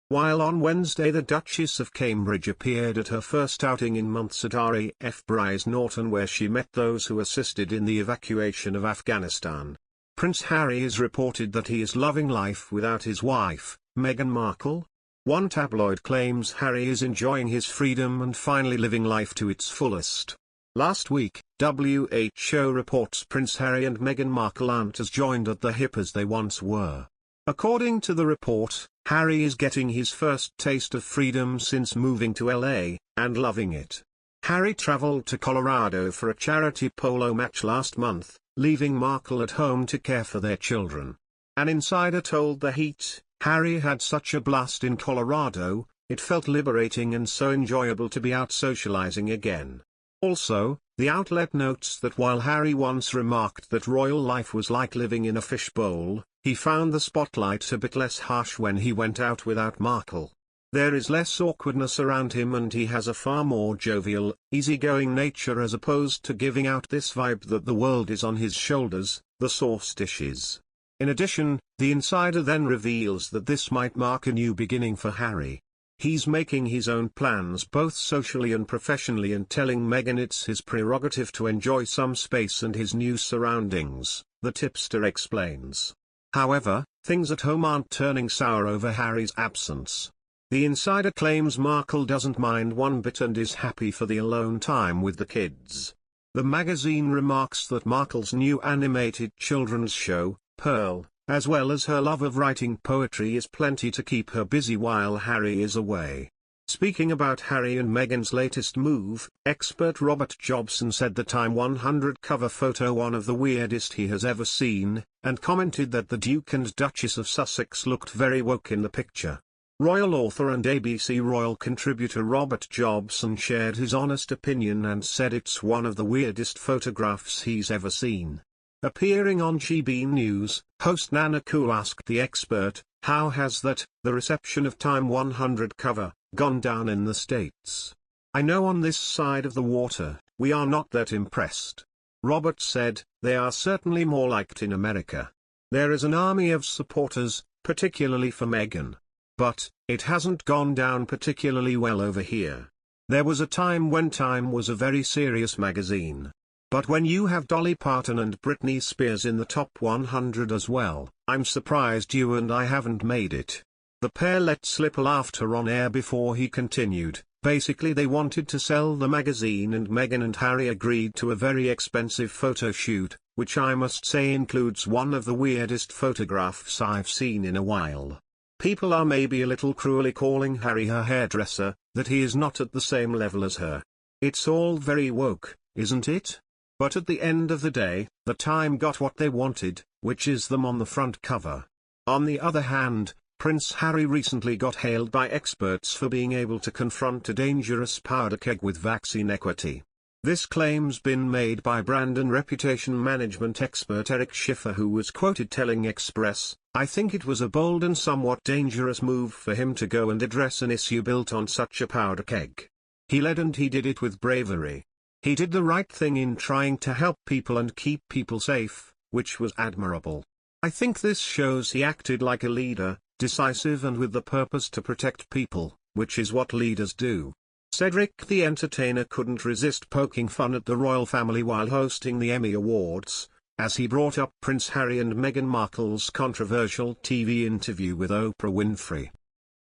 While on Wednesday the Duchess of Cambridge appeared at her first outing in months at RAF Brize Norton where she met those who assisted in the evacuation of Afghanistan. Prince Harry is reported that he is loving life without his wife, Meghan Markle. One tabloid claims Harry is enjoying his freedom and finally living life to its fullest. Last week, WHO reports Prince Harry and Meghan Markle aren't as joined at the hip as they once were. According to the report, Harry is getting his first taste of freedom since moving to LA, and loving it. Harry traveled to Colorado for a charity polo match last month, leaving Markle at home to care for their children. An insider told The Heat, "Harry had such a blast in Colorado, it felt liberating and so enjoyable to be out socializing again." Also, the outlet notes that while Harry once remarked that royal life was like living in a fishbowl, he found the spotlight a bit less harsh when he went out without Markle. There is less awkwardness around him and he has a far more jovial, easygoing nature as opposed to giving out this vibe that the world is on his shoulders, the source dishes. In addition, the insider then reveals that this might mark a new beginning for Harry. He's making his own plans both socially and professionally and telling Meghan it's his prerogative to enjoy some space and his new surroundings, the tipster explains. However, things at home aren't turning sour over Harry's absence. The insider claims Markle doesn't mind one bit and is happy for the alone time with the kids. The magazine remarks that Markle's new animated children's show, Pearl, as well as her love of writing poetry is plenty to keep her busy while Harry is away. Speaking about Harry and Meghan's latest move, expert Robert Jobson said the Time 100 cover photo one of the weirdest he has ever seen, and commented that the Duke and Duchess of Sussex looked very woke in the picture. Royal author and ABC Royal contributor Robert Jobson shared his honest opinion and said it's one of the weirdest photographs he's ever seen. Appearing on GB News, host Nana Koo asked the expert, "How has the reception of Time 100 cover, gone down in the States? I know on this side of the water, we are not that impressed." Robert said, "They are certainly more liked in America. There is an army of supporters, particularly for Meghan. But, it hasn't gone down particularly well over here. There was a time when Time was a very serious magazine. But when you have Dolly Parton and Britney Spears in the top 100 as well, I'm surprised you and I haven't made it." The pair let slip a laughter on air before he continued, "Basically they wanted to sell the magazine and Meghan and Harry agreed to a very expensive photo shoot, which I must say includes one of the weirdest photographs I've seen in a while. People are maybe a little cruelly calling Harry her hairdresser, that he is not at the same level as her. It's all very woke, isn't it? But at the end of the day, the Time got what they wanted, which is them on the front cover." On the other hand, Prince Harry recently got hailed by experts for being able to confront a dangerous powder keg with vaccine equity. This claim's been made by brand and reputation management expert Eric Schiffer, who was quoted telling Express, "I think it was a bold and somewhat dangerous move for him to go and address an issue built on such a powder keg. He led and he did it with bravery. He did the right thing in trying to help people and keep people safe, which was admirable. I think this shows he acted like a leader, decisive and with the purpose to protect people, which is what leaders do." Cedric the Entertainer couldn't resist poking fun at the royal family while hosting the Emmy Awards, as he brought up Prince Harry and Meghan Markle's controversial TV interview with Oprah Winfrey.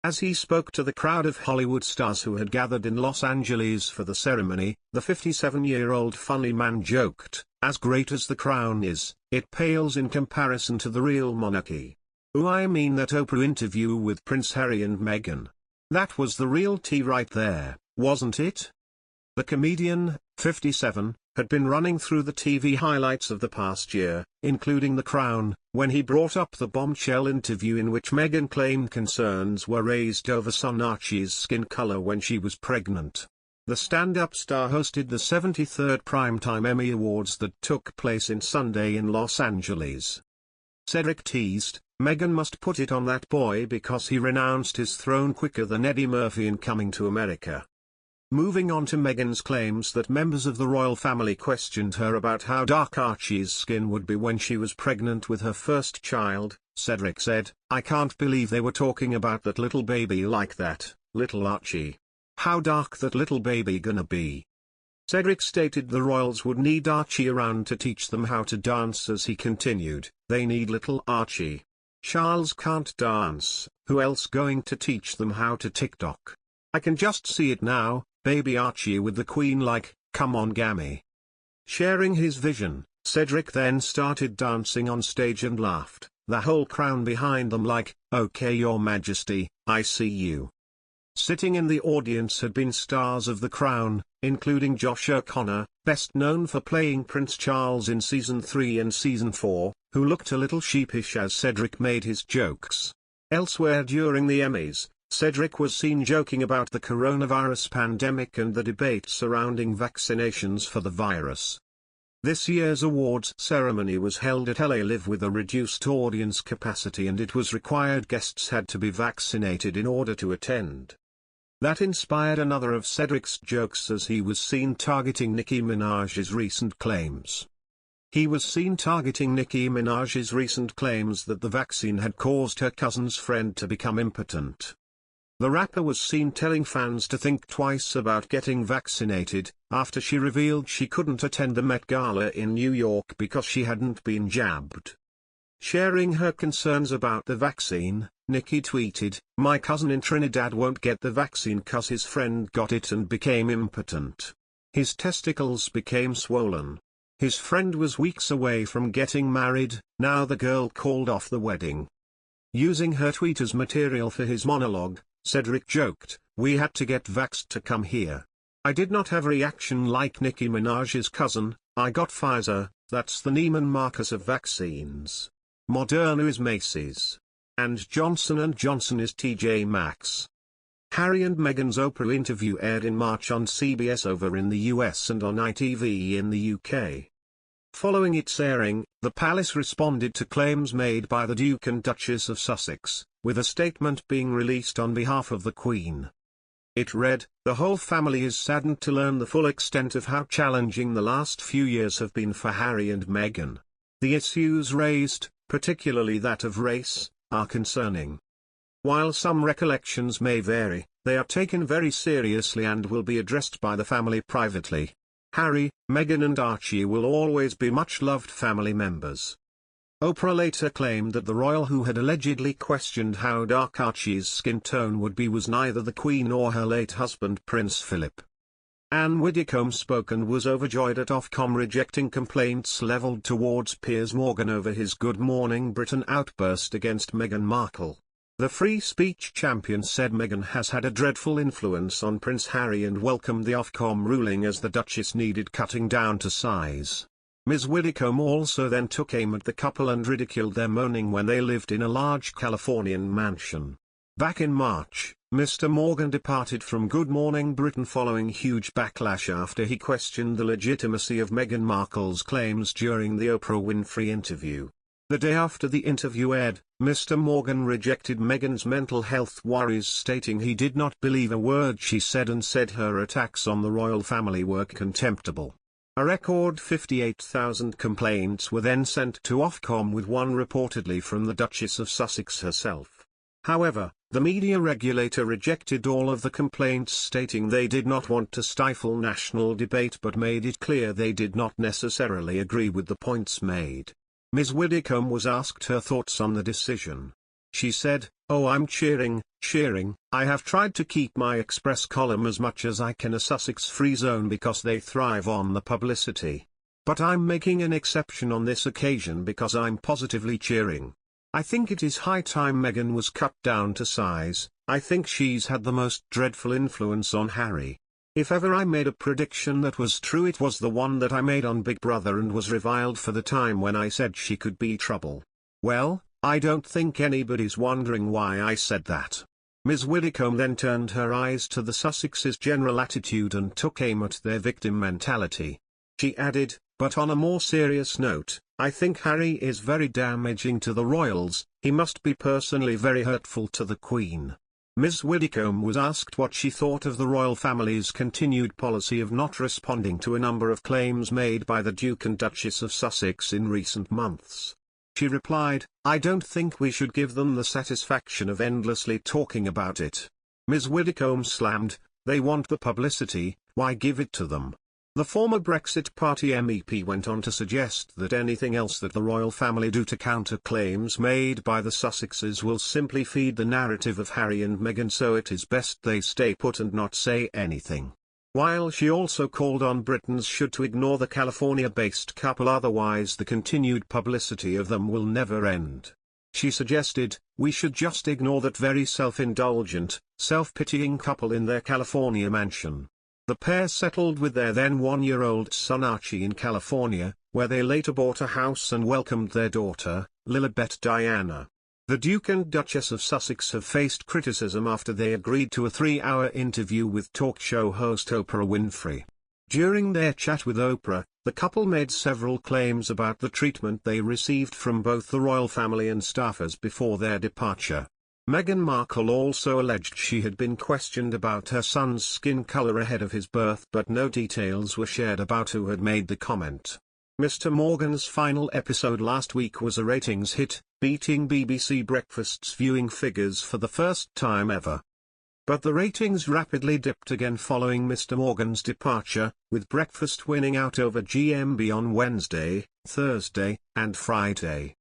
As he spoke to the crowd of Hollywood stars who had gathered in Los Angeles for the ceremony, the 57-year-old funny man joked, "As great as the crown is, it pales in comparison to the real monarchy." Oh, I mean that Oprah interview with Prince Harry and Meghan. That was the real tea right there, wasn't it? The comedian, 57, had been running through the TV highlights of the past year, including The Crown, when he brought up the bombshell interview in which Meghan claimed concerns were raised over son Archie's skin color when she was pregnant. The stand-up star hosted the 73rd Primetime Emmy Awards that took place in Sunday in Los Angeles. Cedric teased, Meghan must put it on that boy because he renounced his throne quicker than Eddie Murphy in Coming to America. Moving on to Meghan's claims that members of the royal family questioned her about how dark Archie's skin would be when she was pregnant with her first child, Cedric said, I can't believe they were talking about that little baby like that, little Archie. How dark that little baby gonna be? Cedric stated the royals would need Archie around to teach them how to dance as he continued, they need little Archie. Charles can't dance, who else going to teach them how to TikTok? I can just see it now, baby Archie with the Queen like, come on Gammy. Sharing his vision, Cedric then started dancing on stage and laughed, the whole crown behind them like, okay your majesty, I see you. Sitting in the audience had been stars of The Crown, including Josh O'Connor, best known for playing Prince Charles in Season 3 and Season 4, who looked a little sheepish as Cedric made his jokes. Elsewhere during the Emmys, Cedric was seen joking about the coronavirus pandemic and the debate surrounding vaccinations for the virus. This year's awards ceremony was held at LA Live with a reduced audience capacity and it was required guests had to be vaccinated in order to attend. That inspired another of Cedric's jokes as he was seen targeting Nicki Minaj's recent claims. He was seen targeting Nicki Minaj's recent claims that the vaccine had caused her cousin's friend to become impotent. The rapper was seen telling fans to think twice about getting vaccinated, after she revealed she couldn't attend the Met Gala in New York because she hadn't been jabbed. Sharing her concerns about the vaccine, Nicki tweeted, my cousin in Trinidad won't get the vaccine cause his friend got it and became impotent. His testicles became swollen. His friend was weeks away from getting married, now the girl called off the wedding. Using her tweet as material for his monologue, Cedric joked, we had to get vaxxed to come here. I did not have a reaction like Nicki Minaj's cousin, I got Pfizer, that's the Neiman Marcus of vaccines. Moderna is Macy's. And Johnson & Johnson is TJ Maxx. Harry and Meghan's Oprah interview aired in March on CBS over in the US and on ITV in the UK. Following its airing, the palace responded to claims made by the Duke and Duchess of Sussex, with a statement being released on behalf of the Queen. It read, the whole family is saddened to learn the full extent of how challenging the last few years have been for Harry and Meghan. The issues raised, particularly that of race, are concerning. While some recollections may vary, they are taken very seriously and will be addressed by the family privately. Harry, Meghan and Archie will always be much-loved family members. Oprah later claimed that the royal who had allegedly questioned how dark Archie's skin tone would be was neither the Queen nor her late husband Prince Philip. Anne Widdecombe spoke and was overjoyed at Ofcom rejecting complaints leveled towards Piers Morgan over his Good Morning Britain outburst against Meghan Markle. The free speech champion said Meghan has had a dreadful influence on Prince Harry and welcomed the Ofcom ruling as the Duchess needed cutting down to size. Ms. Widdecombe also then took aim at the couple and ridiculed their moaning when they lived in a large Californian mansion. Back in March, Mr. Morgan departed from Good Morning Britain following huge backlash after he questioned the legitimacy of Meghan Markle's claims during the Oprah Winfrey interview. The day after the interview aired, Mr. Morgan rejected Meghan's mental health worries, stating he did not believe a word she said and said her attacks on the royal family were contemptible. A record 58,000 complaints were then sent to Ofcom, with one reportedly from the Duchess of Sussex herself. However, the media regulator rejected all of the complaints, stating they did not want to stifle national debate but made it clear they did not necessarily agree with the points made. Ms. Widdecombe was asked her thoughts on the decision. She said, "Oh, I'm cheering. I have tried to keep my Express column as much as I can a Sussex-free zone because they thrive on the publicity. But I'm making an exception on this occasion because I'm positively cheering. I think it is high time Meghan was cut down to size. I think she's had the most dreadful influence on Harry. If ever I made a prediction that was true, it was the one that I made on Big Brother and was reviled for the time when I said she could be trouble. Well, I don't think anybody's wondering why I said that. Ms. Widdicombe then turned her eyes to the Sussexes' general attitude and took aim at their victim mentality. She added, but on a more serious note, I think Harry is very damaging to the royals. He must be personally very hurtful to the Queen. Ms. Widdicombe was asked what she thought of the royal family's continued policy of not responding to a number of claims made by the Duke and Duchess of Sussex in recent months. She replied, I don't think we should give them the satisfaction of endlessly talking about it. Ms. Widdicombe slammed, they want the publicity, why give it to them? The former Brexit Party MEP went on to suggest that anything else that the royal family do to counter claims made by the Sussexes will simply feed the narrative of Harry and Meghan, so it is best they stay put and not say anything. While she also called on Britons should to ignore the California-based couple, otherwise the continued publicity of them will never end. She suggested, we should just ignore that very self-indulgent, self-pitying couple in their California mansion. The pair settled with their then 1-year-old son Archie in California, where they later bought a house and welcomed their daughter, Lilibet Diana. The Duke and Duchess of Sussex have faced criticism after they agreed to a 3-hour interview with talk show host Oprah Winfrey. During their chat with Oprah, the couple made several claims about the treatment they received from both the royal family and staffers before their departure. Meghan Markle also alleged she had been questioned about her son's skin color ahead of his birth, but no details were shared about who had made the comment. Mr. Morgan's final episode last week was a ratings hit, beating BBC Breakfast's viewing figures for the first time ever. But the ratings rapidly dipped again following Mr. Morgan's departure, with Breakfast winning out over GMB on Wednesday, Thursday, and Friday.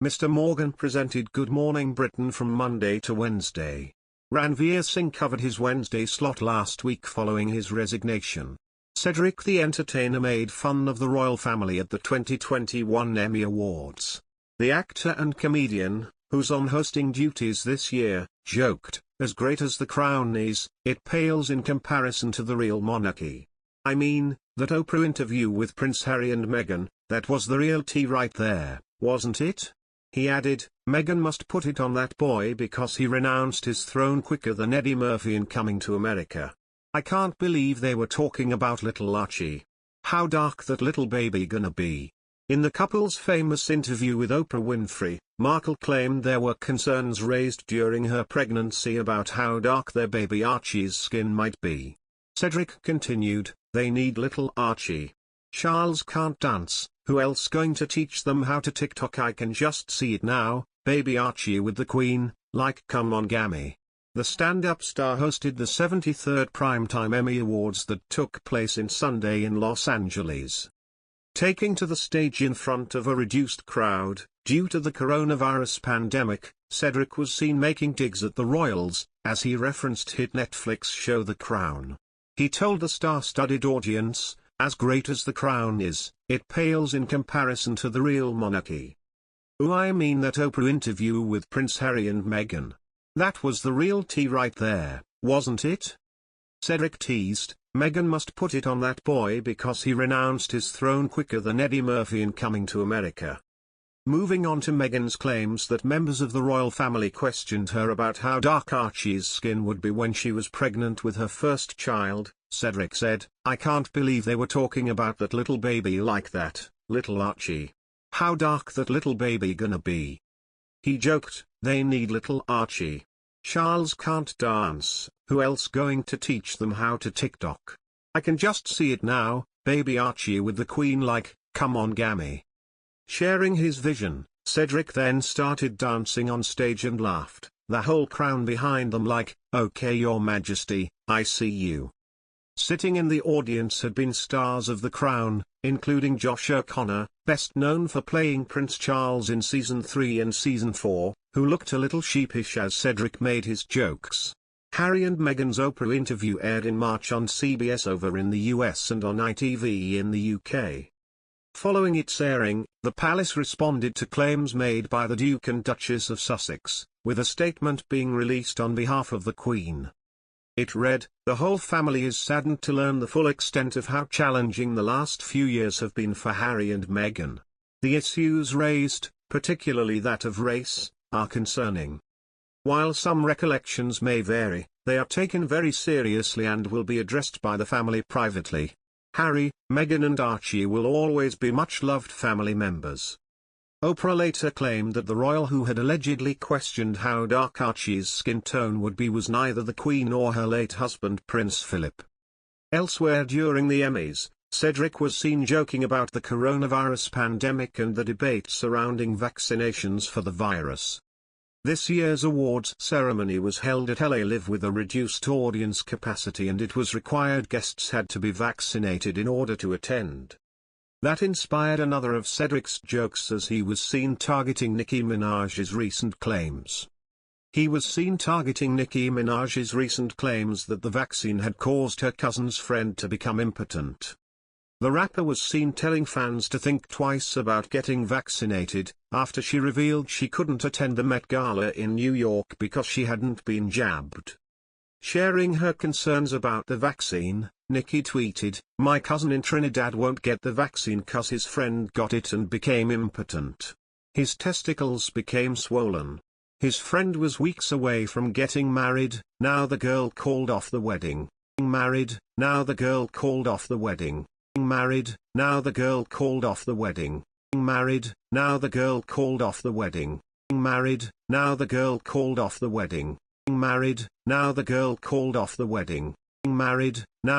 Mr. Morgan presented Good Morning Britain from Monday to Wednesday. Ranveer Singh covered his Wednesday slot last week following his resignation. Cedric the Entertainer made fun of the royal family at the 2021 Emmy Awards. The actor and comedian, who's on hosting duties this year, joked, as great as the crown is, it pales in comparison to the real monarchy. I mean, that Oprah interview with Prince Harry and Meghan, that was the real tea right there, wasn't it? He added, Meghan must put it on that boy because he renounced his throne quicker than Eddie Murphy in Coming to America. I can't believe they were talking about little Archie. How dark that little baby gonna be. In the couple's famous interview with Oprah Winfrey, Markle claimed there were concerns raised during her pregnancy about how dark their baby Archie's skin might be. Cedric continued, they need little Archie. Charles can't dance, who else going to teach them how to TikTok? I can just see it now, baby Archie with the Queen, like come on Gammy. The stand-up star hosted the 73rd Primetime Emmy Awards that took place in Sunday in Los Angeles. Taking to the stage in front of a reduced crowd, due to the coronavirus pandemic, Cedric was seen making digs at the royals, as he referenced hit Netflix show The Crown. He told the star-studded audience, as great as The Crown is, it pales in comparison to the real monarchy. Oh, I mean that Oprah interview with Prince Harry and Meghan. That was the real tea right there, wasn't it? Cedric teased, Meghan must put it on that boy because he renounced his throne quicker than Eddie Murphy in Coming to America. Moving on to Meghan's claims that members of the royal family questioned her about how dark Archie's skin would be when she was pregnant with her first child, Cedric said, I can't believe they were talking about that little baby like that, little Archie. How dark that little baby gonna be. He joked, they need little Archie. Charles can't dance, who else going to teach them how to TikTok? I can just see it now, baby Archie with the Queen like, come on Gammy. Sharing his vision, Cedric then started dancing on stage and laughed, the whole crown behind them like, okay your majesty, I see you. Sitting in the audience had been stars of The Crown, including Josh O'Connor, best known for playing Prince Charles in Season 3 and Season 4, who looked a little sheepish as Cedric made his jokes. Harry and Meghan's Oprah interview aired in March on CBS over in the US and on ITV in the UK. Following its airing, the palace responded to claims made by the Duke and Duchess of Sussex, with a statement being released on behalf of the Queen. It read, "The whole family is saddened to learn the full extent of how challenging the last few years have been for Harry and Meghan. The issues raised, particularly that of race, are concerning. While some recollections may vary, they are taken very seriously and will be addressed by the family privately. Harry, Meghan and Archie will always be much-loved family members." Oprah later claimed that the royal who had allegedly questioned how dark Archie's skin tone would be was neither the Queen nor her late husband Prince Philip. Elsewhere during the Emmys, Cedric was seen joking about the coronavirus pandemic and the debate surrounding vaccinations for the virus. This year's awards ceremony was held at LA Live with a reduced audience capacity, and it was required guests had to be vaccinated in order to attend. That inspired another of Cedric's jokes as he was seen targeting Nicki Minaj's recent claims. He was seen targeting Nicki Minaj's recent claims that the vaccine had caused her cousin's friend to become impotent. The rapper was seen telling fans to think twice about getting vaccinated, after she revealed she couldn't attend the Met Gala in New York because she hadn't been jabbed. Sharing her concerns about the vaccine, Nicki tweeted, "My cousin in Trinidad won't get the vaccine 'cause his friend got it and became impotent. His testicles became swollen. His friend was weeks away from getting married, now the girl called off the wedding. Married, now the girl called off the wedding. Married, now the girl called off the wedding. Married, now the girl called off the wedding. Married, now the girl called off the wedding. Married, now the girl called off the wedding. Married, now